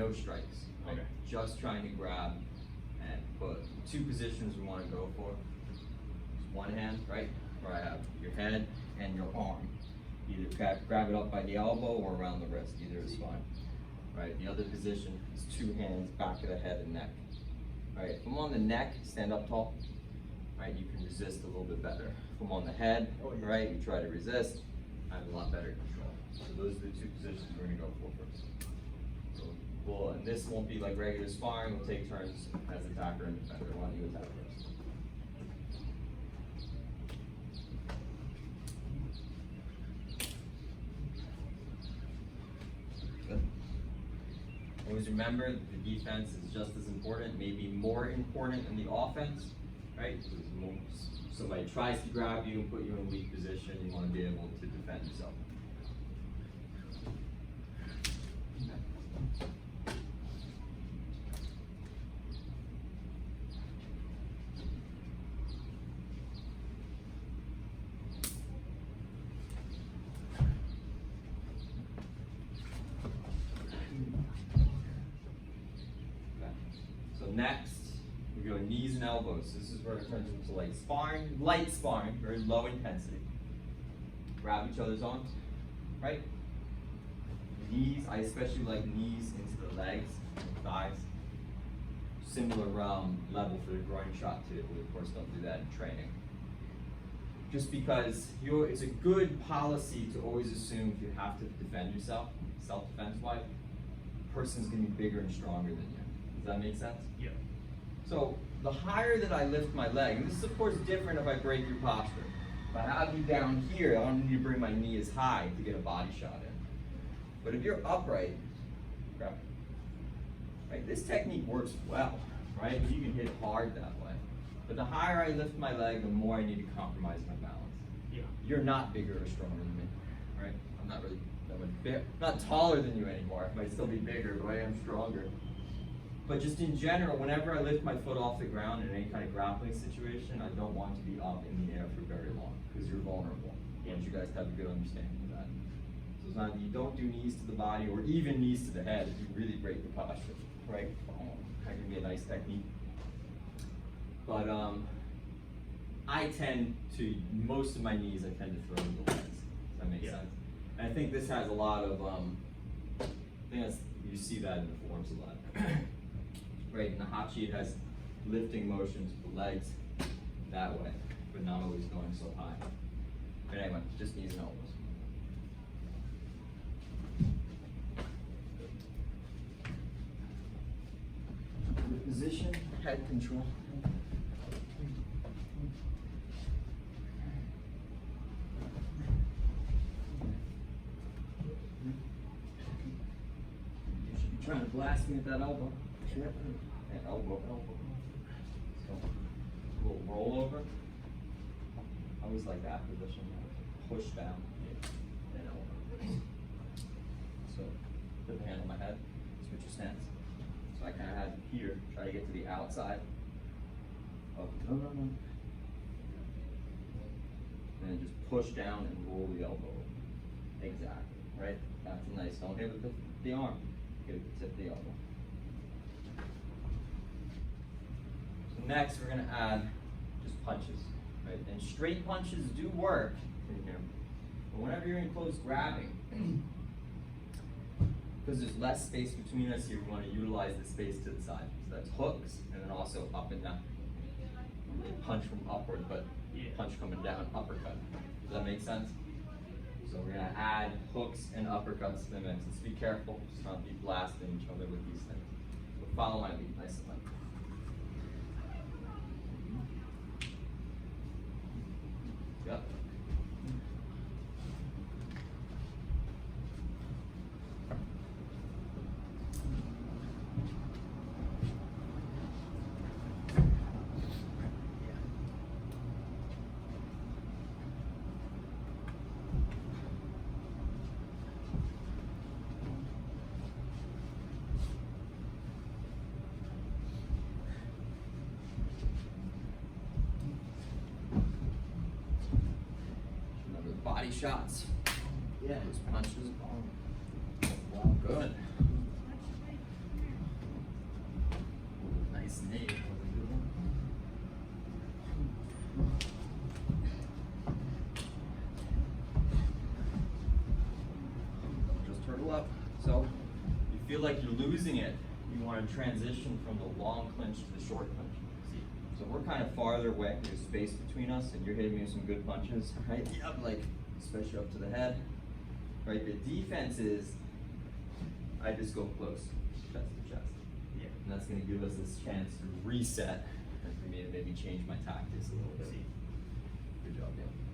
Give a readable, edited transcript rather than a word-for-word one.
no strikes. Right? Okay. Just trying to grab and put. Two positions we want to go for. Just one hand, right, where I have your head and your arm. Either grab it up by the elbow or around the wrist. Either is fine. Right. The other position is two hands back of the head and neck. Right. If I'm on the neck, stand up tall. Right. You can resist a little bit better. If I'm on the head, right, you try to resist. I have a lot better control. So those are the two positions we're going to go for first. So we'll, and this won't be like regular sparring. We'll take turns as attacker and defender. Why don't you attack first? Good. Always remember that the defense is just as important, maybe more important than the offense, right? Because somebody tries to grab you and put you in a weak position, you want to be able to defend yourself. So next, we go knees and elbows. This is where it turns into like sparring, light sparring, very low intensity. Grab each other's arms, right? Knees, I especially like knees into the legs and thighs. Similar level for the groin shot too. We of course don't do that in training. Just because it's a good policy to always assume if you have to defend yourself, self-defense wise, the person's gonna be bigger and stronger than you. Does that make sense? Yeah. So the higher that I lift my leg, and this is of course different if I break your posture. If I have you down here, I don't need to bring my knee as high to get a body shot in. But if you're upright, grab it. Right, this technique works well, right? You can hit hard that way. But the higher I lift my leg, the more I need to compromise my balance. Yeah. You're not bigger or stronger than me, right? I'm not really that much bigger. Not taller than you anymore. I might still be bigger, but I am stronger. But just in general, whenever I lift my foot off the ground in any kind of grappling situation, I don't want to be up in the air for very long because you're vulnerable. I want you guys to have a good understanding of that. So it's not, you don't do knees to the body or even knees to the head if you really break the posture, right? That can be a nice technique. But I tend to, most of my knees I tend to throw in the legs. Does that make sense? And I think this has a lot of, I think that's, you see that in the forms a lot. Right, in the Hachi it has lifting motions with the legs that way, but not always going so high. But anyway, just knees and elbows. Good position, head control. You should be trying to blast me at that elbow. And elbow. So, a little roll over. I always like that position. Push down. And elbow. So, put the hand on my head. Switch your stance. So I kind of had here, try to get to the outside. Oh, no. And then just push down and roll the elbow over. Exactly, right? That's nice. Don't hit with the arm. Get it to the tip of the elbow. Next, we're going to add just punches, right? And straight punches do work in here. But whenever you're in close grabbing, because there's less space between us here, we want to utilize the space to the side. So that's hooks, and then also up and down. Punch from upward, but punch coming down, uppercut. Does that make sense? So we're going to add hooks and uppercuts to the mix. Let's be careful, just not be blasting each other with these things. But follow my lead, nice and light. Yep. Body shots. Yeah, his punches. Wow, good. snake was a good one. Just turtle up. So, you feel like you're losing it. You want to transition from the long clinch to the short clinch. See? So we're kind of farther away. There's space between us, and you're hitting me with some good punches, right? Yep, like especially up to the head. Right. The defense is I just go close, chest to chest. Yeah. And that's going to give us this chance to reset and for me to maybe change my tactics a little bit. Good job, Dan.